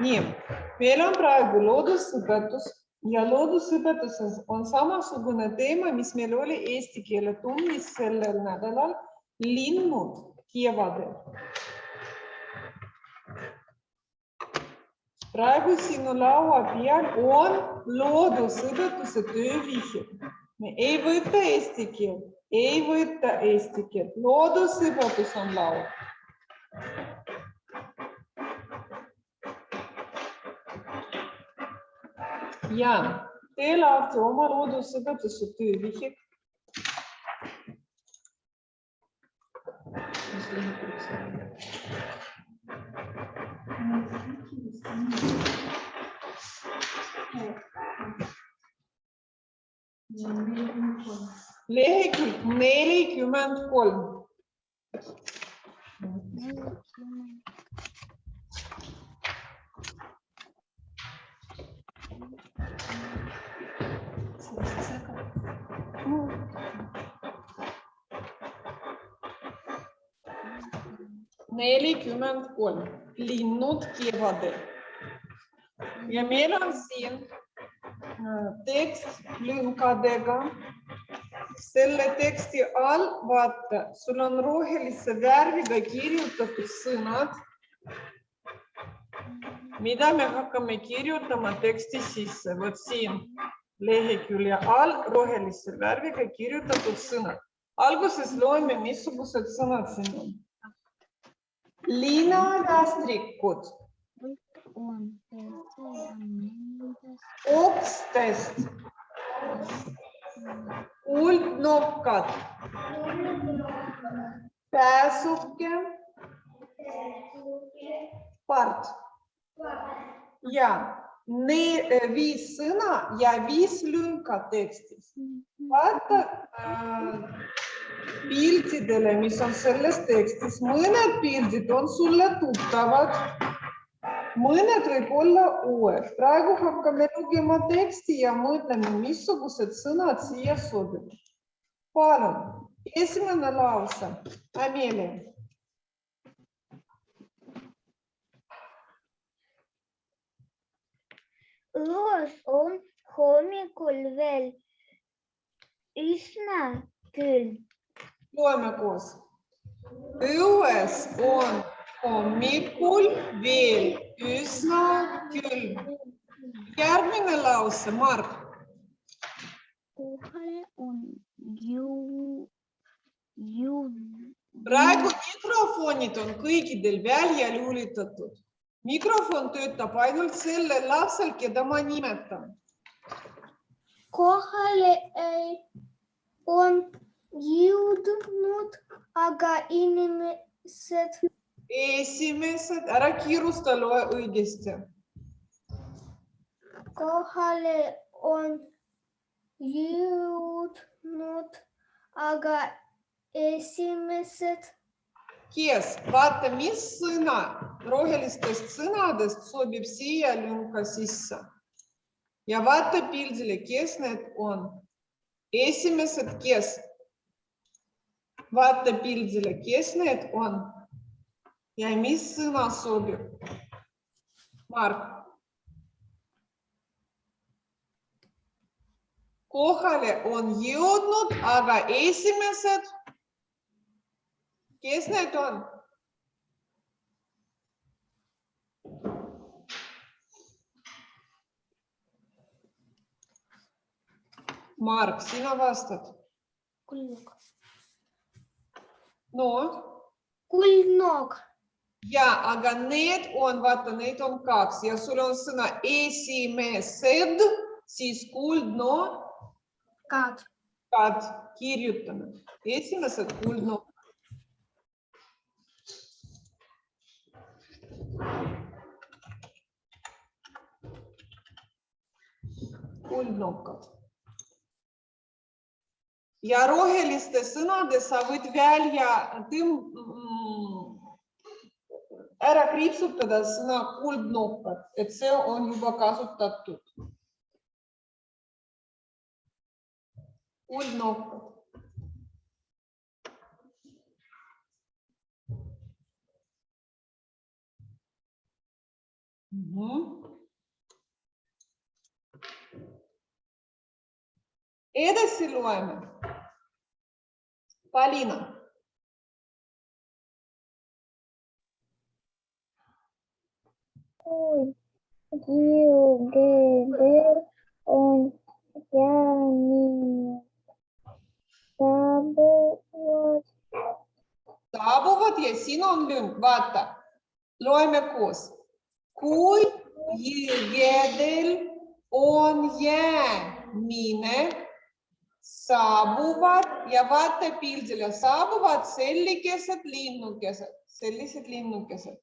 Nii, meil on praegu loodusõpetus ja loodusõpetuses on samasugune teema, mis meil oli eesti keele tunnis sellel nädalal, linnud kevadel. Praegu sinu laua peal on loodusõpetuse töövihjed. Me ei võta eesti keelt, loodusõpetus on laua. Ja, tee lahti oma loodusõpetuse töövihjed. Lehekülg 43. Linnud kevadel. Ja meil on siin tekst lünkadega. Selle teksti all, vaata, sul on rohelise värviga kirjutatud sõnad, mida me hakkame kirjutama teksti sisse. Võt siin lehekülje all rohelise värviga kirjutatud sõnad. Alguses loeme, missugused sõnad siin on. Liinalästrikud, okstest, kuldnokad, pääsuke, part. Ja 5 sõna ja 5 lünka tekstis. Vaata pildidele, mis on selles tekstis. Mõned pildid on sulle tuttavad, mõned võib olla uued. Praegu hakkame lugema teksti ja mõtleme, missugused sõnad siia sobivad. Palun, esimene lause. Amelia. Õues on hommikul veel üsna külm. Loeme koos. Õues on hommikul veel üsna külm. Järgmine lause, Mark. Kohale on Praegu mikrofonid on kõikidel välja lülitatud. Mikrofon töötab ainult sellel lapsel, keda ma nimetan. Kohale on jõudnud, aga inimesed. Esimesed, ära kiirusta, loe õigesti. Kohale on jõudnud, aga esimesed. Kes? Vaata, mis sõna rohelistest sõnadest sobib siia lünka sisse. Ja vaata pildile, kes need on. Esimesed, kes? Vaata pildile, kes need on. Ja mis sõna sobib? Mark. Kohale on jõudnud, aga esimesed. Kes need on? Mark, sina vastad. Kuldnokk. No? Kuldnokk. Ja, aga need on, vaata, need on 2 ja sul on sõna esimesed, siis kuldnokk. Kad. Kirjutame. Esimesed kuldnokk. Kuldnokad. Ja roheliste sõnade sa võid välja ära kriipsutada sõna kuldnokad, et see on juba kasutatud. Kuldnokad. Edasi loeme. Palina. Jõgedel on jäänud Saabuvad ja siin on lünk. Vaata, loeme koos. Kui jõgedel on jäämine, saabuvad ja vaata pildile, saabuvad sellised linnukesed.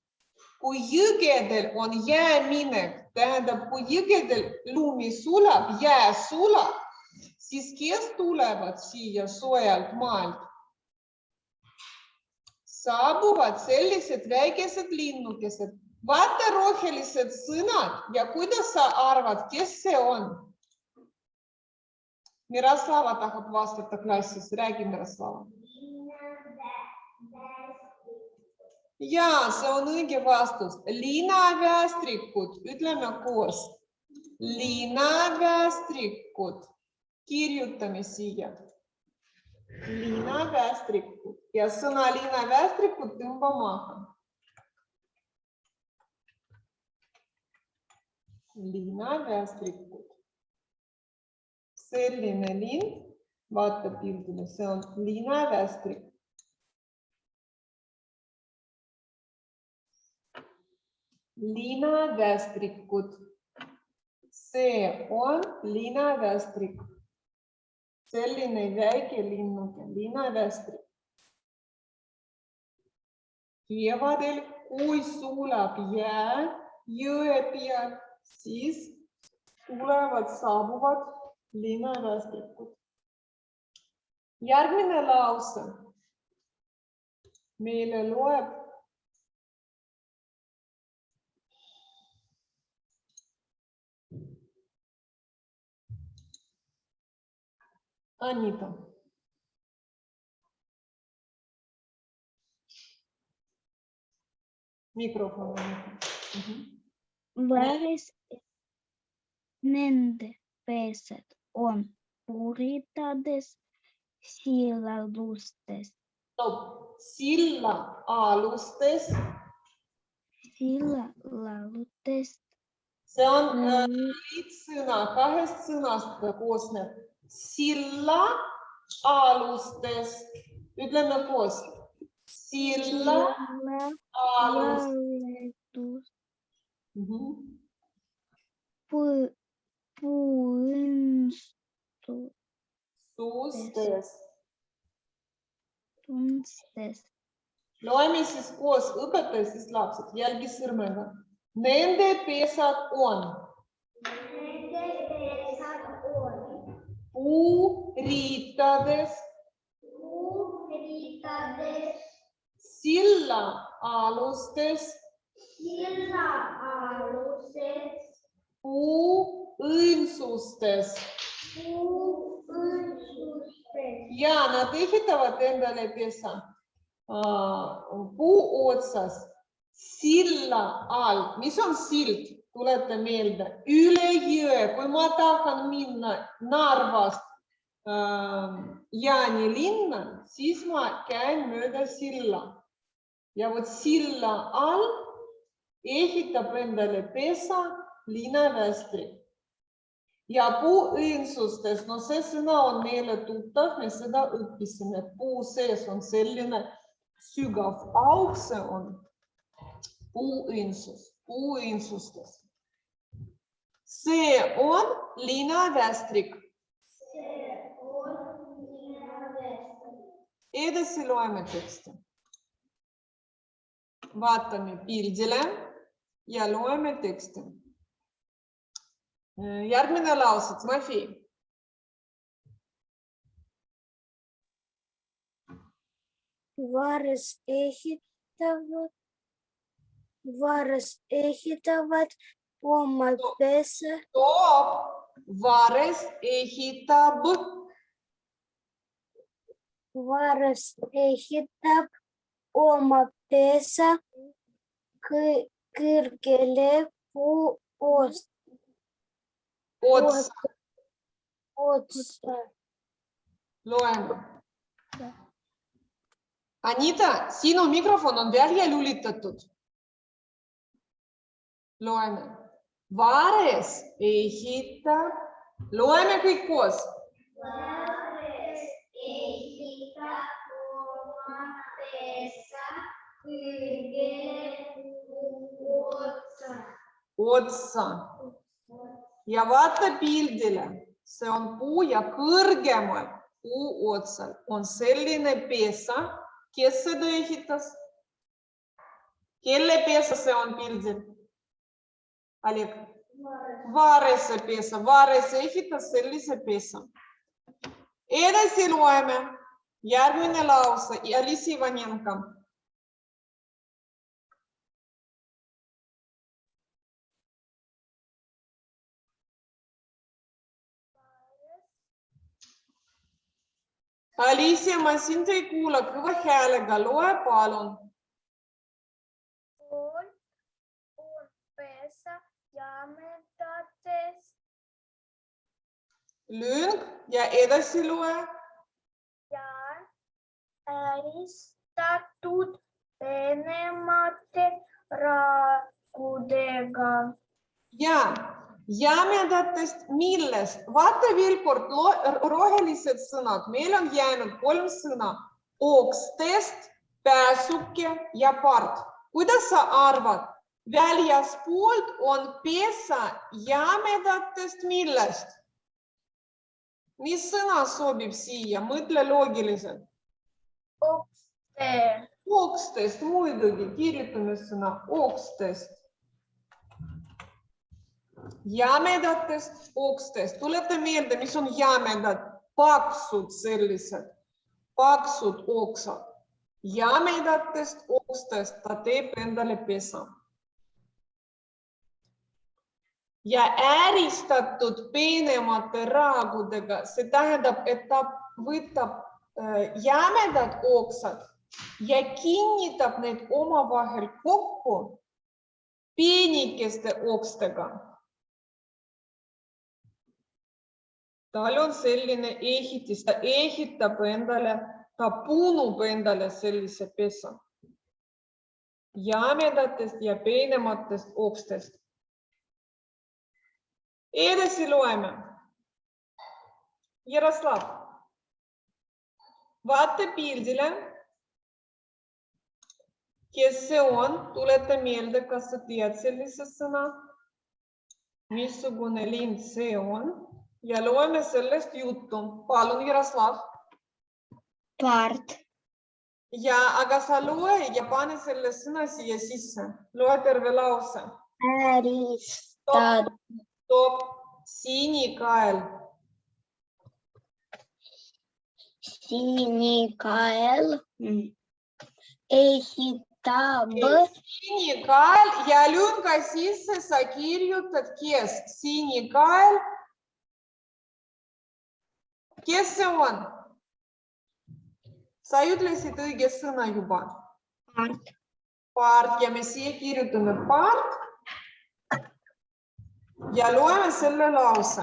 Kui jõgedel on jääminek, tähendab, kui jõgedel lumi sulab, jää sulab, siis kes tulevad siia soojalt maalt? Saabuvad sellised väikesed linnukesed. Vaata rohelised sõnad ja kuidas sa arvad, kes see on? Miroslava tahab vastata klassis. Räägi, Miroslava. Jaa, see on õige vastus. Liinaväestrikud, ütleme koos. Liinaväestrikud. Kirjutame siia. Liinaväestrikud. Ja sõna liinaväestrikud tõmba maha. Liinaväestrikud. Selline lind, vaata pildile, see on liinaväestrik. Liinaväestrikud. See on liinaväestrik. Selline väike linnuke, liinaväestrik. Kevadel, kui sulab jää jõe peal, siis saabuvad liinaväestrikud. Järgmine lause. Meile loeb Anita. Mikrofon. Väris nende pesed on puritades sillalustest. Silla-alustes. Sillalustest. See on sõna, kahest sõnast koosneb. Silla-alustes. Ütleme koos. Silla-alustes. Punstes. Loeme siis koos õpetaja, siis lapsed. Jälgi sõrmega. Nende pesad on. Puuriitades. Silla-alustes. Puuõnsustes. Ja nad ehitavad endale pesa puu otsas, silla all. Mis on sild? Tuleta meelde. Üle jõe, kui ma tahan minna Narvast Jaanilinna, siis ma käin mööda silla. Ja vot silla all ehitab endale pesa liinaväestrik. Ja puuõnsustes, no see sõna on meile tuttav, me seda õppisime. Puu sees on selline sügav auk, see on puuõnsus, puuõnsustes. See on liinaväestrik. Edasi loeme teksti. Vaatame pildile ja loeme teksti. Järgmine lause, Timofei. Vares ehitavad oma pesa. Stop. Vares ehitab. Vares ehitab oma pesa kõrgele Otsa. Отца. Loeme. Anita, sinu mikrofon on välja lülitatud. Loeme. Vares ehitab. Loeme kõik koos. Vares ehitab oma pesa kõige otsa. Otsa. Ja vaata pildile. See on puu ja kõrgemal puu otsal on selline pesa. Kes seda ehitas? Kelle pesa see on pildil? Oleg. Varese pesa. Varese ehitas sellise pesa. Edasi loeme. Järgmine lause. Alisi Ivanenko. Alicia, ma sind ei kuula. Kõva häälega. Loe palun. Poolt on pesa jämedades Lünk ja edasi loe. ja äristatud peenemate raagudega. Ja jämedatest millest? Vaata veel kord rohelised sõnad. Meil on jäänud 3 sõna. Okstest, pääsuke ja part. Kuidas sa arvad? Väljaspoolt on pesa jämedatest millest? Mis sõna sobib siia? Mõtle loogiliselt. Okste. Okstest, muidugi. Kirjutame sõna okstest. Jämedatest okstest. Tuleta meelde, mis on jämedad. Paksud sellised. Paksud oksad. Jämedatest okstest ta teeb endale pesa. Ja ääristatud peenemate raagudega. See tähendab, et ta võtab jämedad oksad ja kinnitab neid omavahel kokku peenikeste okstega. Tal on selline ehitis, ta ehitab endale, ta puunub endale sellise pesa. Jämedatest ja peenematest okstest. Edasi loeme. Jaroslav. Vaata pildile. Kes see on? Tuleta meelde, kas sa tead sellise sõna? Missugune lind see on? Ja loeme sellest juttu. Palun, Jaroslav. Part. Ja, aga sa loe ja pane selle sõna siia sisse. Loe terve lause. Äristad. Stop. Sinikael. Sinikael. Ehitab. Sinikael ja lünka sisse sa kirjutad kes. Sinikael. Kes see on? Sa ütlesid õige sõna juba. Part. Part ja me siia kirjutame part. Ja loeme selle lause.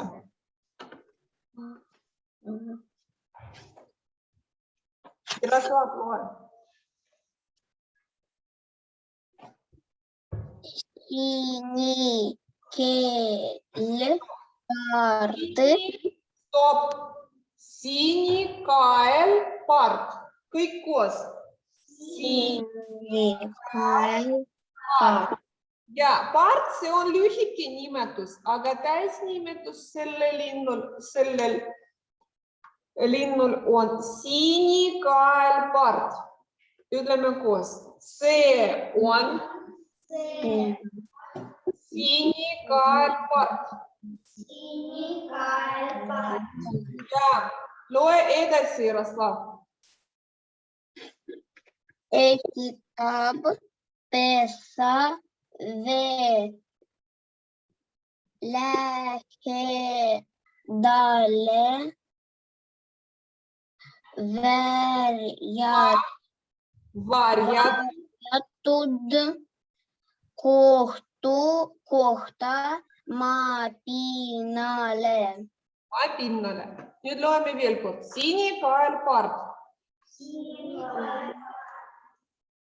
Jaroslav, loe. Sinikael. Part. Stop. Sinikael part. Kõik koos. Sinikael. Part. Ja part, see on lühike nimetus, aga täisnimetus sellel linnul on sinikael part. Ütleme koos. See on sinikael part. Sinikael part. Ja loe edasi, Jaroslav. Ehitab pesa lähedale varjatud koht kohta maapinnale. Maapinnale. Nüüd loeme veel kord. Sinikaelpard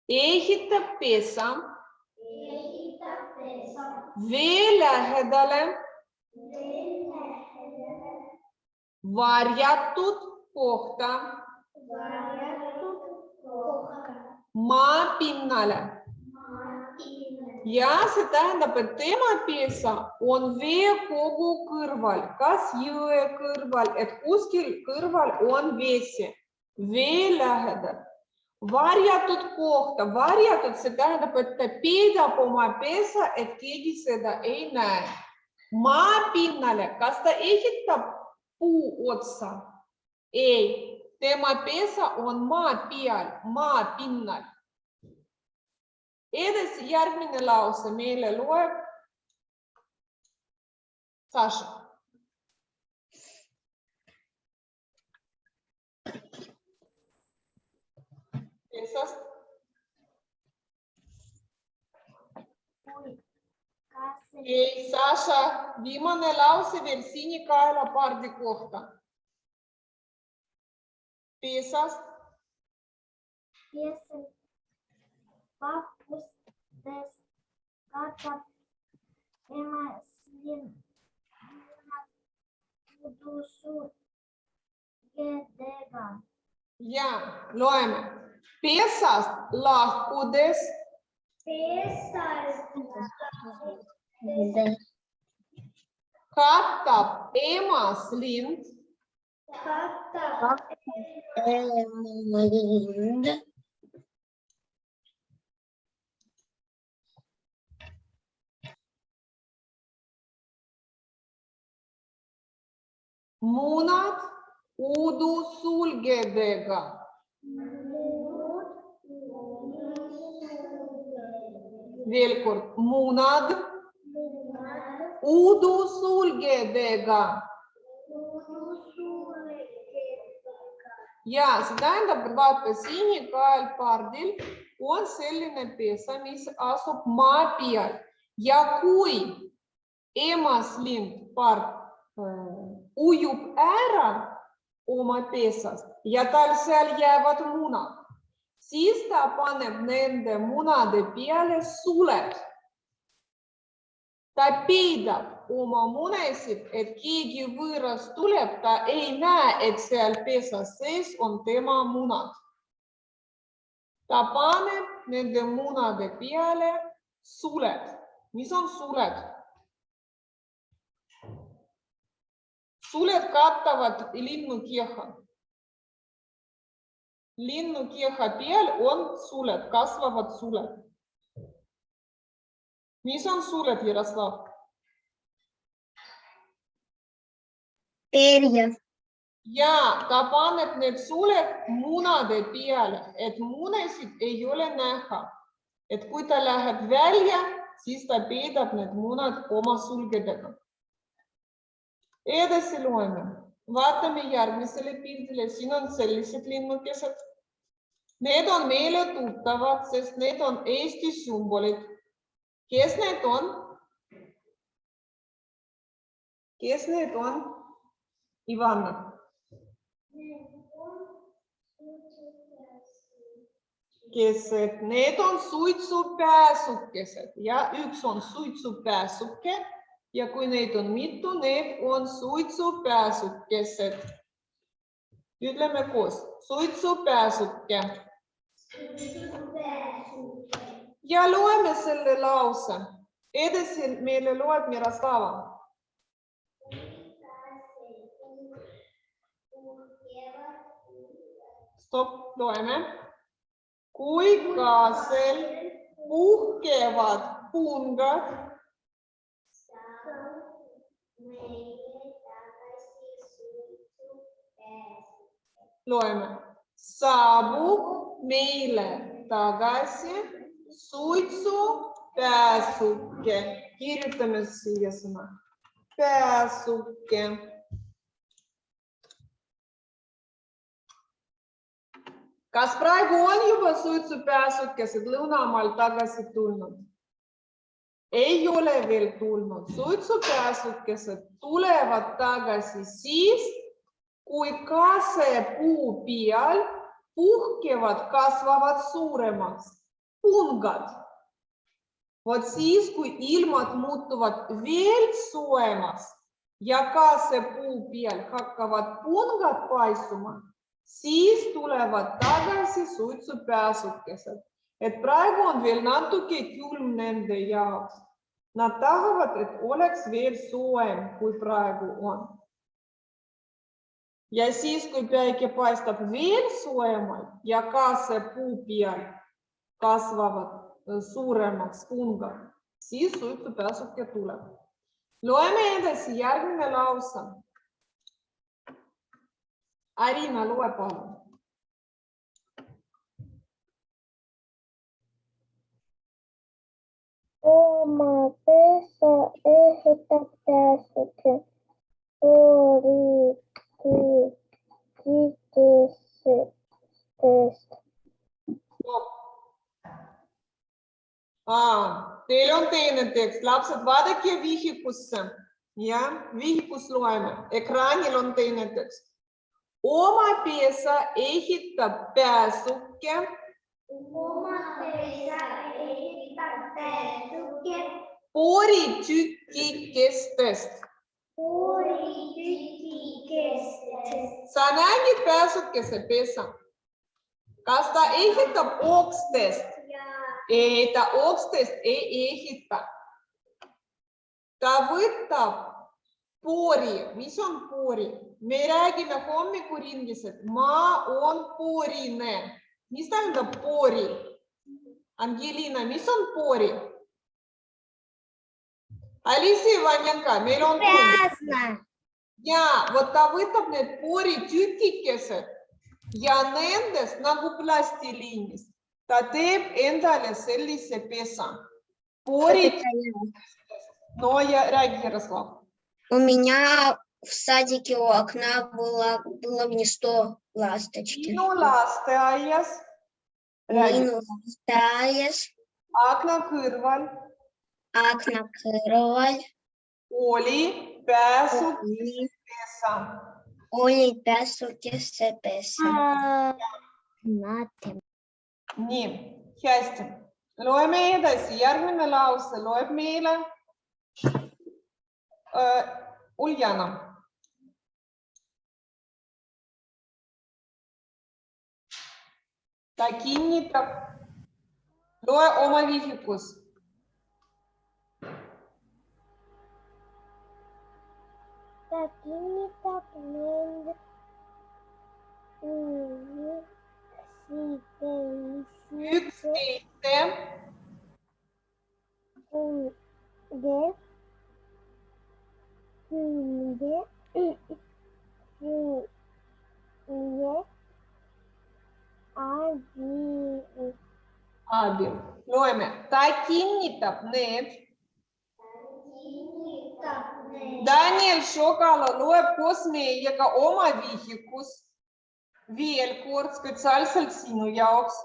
ehitab pesa vee lähedale varjatud kohta maapinnale. Ja see tähendab, et tema pesa on veekogu kõrval, kas jõe kõrval, et kuskil kõrval on vesi, vee lähedal. Varjatud kohta, varjatud, see tähendab, et ta peidab oma pesa, et keegi seda ei näe. Maapinnale, kas ta ehitab puu otsa? Ei, tema pesa on maa peal, maapinnal. Edasi järgmine lause meile loeb Saša. Pesast. Ei, Saša, viimane lause veel sinikaelapardi kohta. Pesast. Papustes katab emaslin udusugedega. Ja, loeme. Pesast lahkudes katab emaslind Emalind munad udusulgedega. Veel kord, munad udusulgedega. Ja, see tähendab, et vaata, sinikaelpardil on selline pesa, mis asub maa peal. Ja kui emaslind pard ujub ära oma pesast ja tal seal jäävad munad, siis ta paneb nende munade peale suled. Ta peidab oma munesid, et keegi võõras tuleb, ta ei näe, et seal pesas sees on tema munad. Ta paneb nende munade peale suled. Mis on suled? Suled katavad linnukeha. Linnukeha peal on suled, kasvavad suled. Mis on suled, Jaroslav? perjad. Ja, ta paneb need suled munade peale, et munesid ei ole näha. Et kui ta läheb välja, siis ta peidab need munad oma sulgedega. Edasi loeme. Vaatame järgmisele pildile. Siin on sellised linnukesed. Need on meile tuttavad, sest need on Eesti sümbolid. Kes need on? Kes need on? Ivanna. Kesed. Need on suitsupääsukesed ja üks on suitsupääsuke ja kui neid on mitu, need on suitsupääsukesed. Ütleme koos. Suitsupääsuke. Ja loeme selle lause. Edasi meile loeb Miroslava. Stop, loeme. Kui kaasel puhkevad pungad, loeme. Saabub meile tagasi suitsupääsuke. Kirjutame siia sõna. Pääsuke. Kas praegu on juba suitsupääsukesed Lõunamaal tagasi tulnud? ei ole veel tulnud. Suitsupääsukesed tulevad tagasi siis, kui kasepuu peal puhkevad, kasvavad suuremaks pungad. Vot siis, kui ilmad muutuvad veel soojemaks ja kasepuu peal hakkavad pungad paisuma, siis tulevad tagasi suitsupääsukesed. Et praegu on veel natuke külm nende jaoks. Nad tahavad, et oleks veel soojem, kui praegu on. Ja siis, kui päike paistab veel soojemalt ja kasepuu peal kasvavad suuremaks pungad, siis suitsupääsuke tuleb. Loeme edasi järgmine lause. Arina, loe palun. Oma pesa ehitab pääsuke. Teil on teine tekst. Lapsed, vaadake vihikusse. Ja, vihikus loeme. Ekraanil on teine tekst. Oma pesa ehitab pääsuke. Oma pesa ehitab pääsuke. Puuritükikestest. Puuritükikestest. Sa nägid pääsukese pesa? Kas ta ehitab okstest? Ei, ta okstest ei ehita. Ta võtab poori. Mis on poori? Me räägime hommikuringis, et maa on poorine. Mis tähendab poori? Angelina, mis on poori? Alicia Ivanenka, meil on tund. Ja, vot ta võtab need pooritükikesed ja nendest nagu plastiliinist. Ta teeb endale sellise pesa. No ja räägi, Ярослав. У меня в садике у окна было гнездо ласточки. Minu lasteaias. Minu lasteaias Akna kõrval akna kõrval oli pääsukesepesa. oli pääsukesepesa. Nii, hästi. Loeme edasi. Järgmine lause loeb meile Uljana. Ta kinnitab. Loe oma vihikus. Ta kinnitab mind Abil. Loeme. Ta kinnitab need. Daniel Šokalo loeb koos meiega oma vihikus veel kord spetsiaalselt sinu jaoks.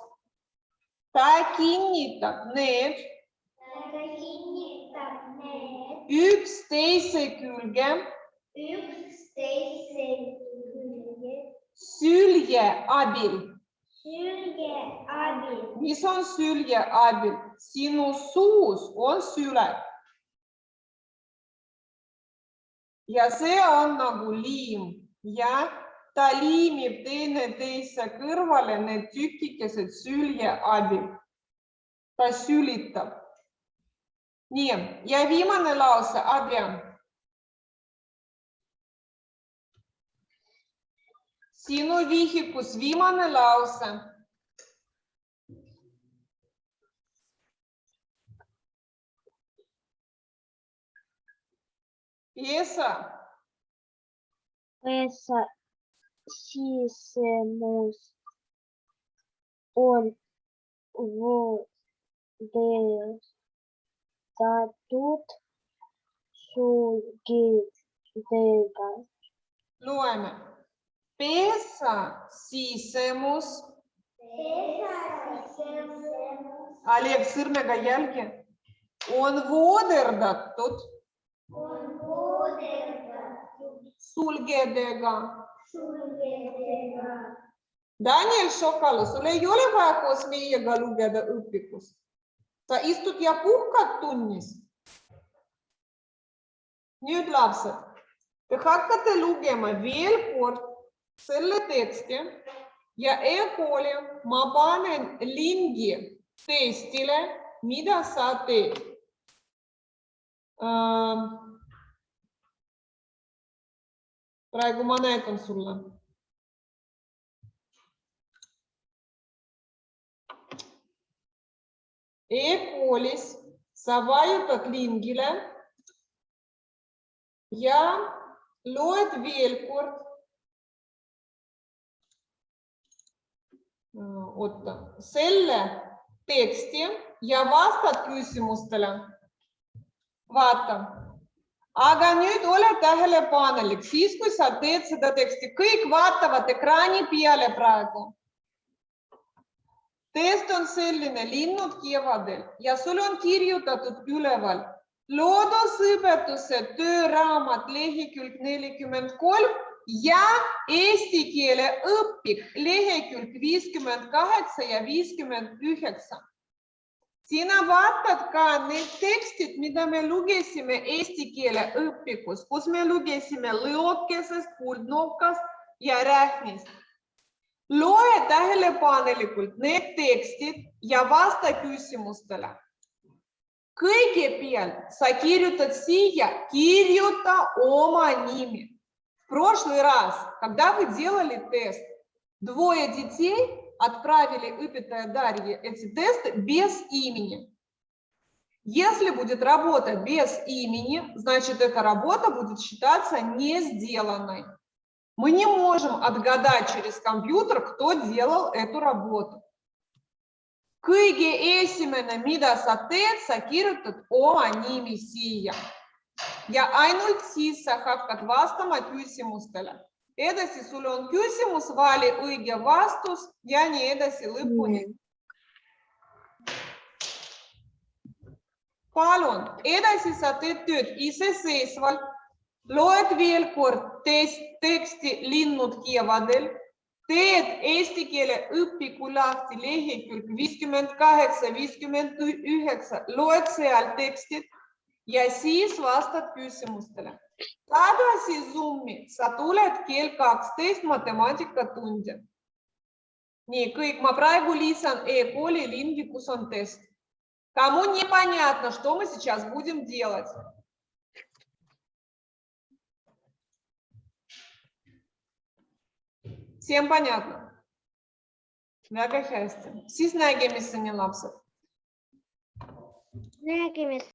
Ta kinnitab need üksteise külge sülje abil. Mis on sülje abil? Sinu suus on süle. Ja see on nagu liim. Ja ta liimib teineteise kõrvale need tükikesed sülje abil. Ta sülitab. Nii, ja viimane lause, Adrian. Sinu vihikus viimane lause. Pesa. Pesa sisemus on voodestatud sulgedega. Loeme. Pesa sisemus. Alev, sõrmega jälgi. On vuoderdatud On vuoderdatud sulgedega. sulgedega. Daniel Šokalu, sul ei ole vaja koos meiega lugeda õpikust. Sa istud ja puhkad tunnis. Nüüd lapsed, te hakkate lugema veel kord selle teksti ja e-kooli ma panen lingi testile, mida sa teed. Praegu ma näitan sulle. E-koolis sa vajutad lingile ja loed veel kord. Oota, selle teksti ja vastad küsimustele. Vaata. Aga nüüd ole tähelepanelik, siis kui sa teed seda teksti, kõik vaatavad ekraani peale praegu. Test on selline, linnud kevadel ja sul on kirjutatud üleval loodusõpetuse tööraamat lehekülg 43 ja eesti keele õpik lehekülg 58 ja 59. Sina vaatad ka need tekstid, mida me lugesime eesti keele õpikus, kus me lugesime lõokesest, kuldnokast ja rähnist. Loe tähelepanelikult need tekstid ja vasta küsimustele. Kõigepealt sa kirjutad siia, kirjuta oma nimi. В прошлый раз, когда вы делали тест, двое детей отправили Иппета и Дарье эти тесты без имени. Если будет работа без имени, значит, эта работа будет считаться не сделанной. Мы не можем отгадать через компьютер, кто делал эту работу. Kõige esimene, mida sa teed, sa kirjutad oma nimi siia. Ja ainult siis sa hakkad vastama küsimustele. Edasi sul on küsimus, vali õige vastus ja nii edasi lõpuni. Palun, edasi sa teed tööd iseseisvalt, loed veel kord teksti linnud kevadel, teed eesti keele õpiku lahti lehekülg 58, 59, loed seal tekstid ja siis vastad küsimustele. Tagasi Zoomi sa tuled kell 12 matemaatikatundi. Nii, kõik, ma praegu lisan e-kooli lingi, kus on тест. Кому непонятно, что мы сейчас будем делать? Всем понятно? Väga hästi. Siis nägemiseni lapsed. Nägemist.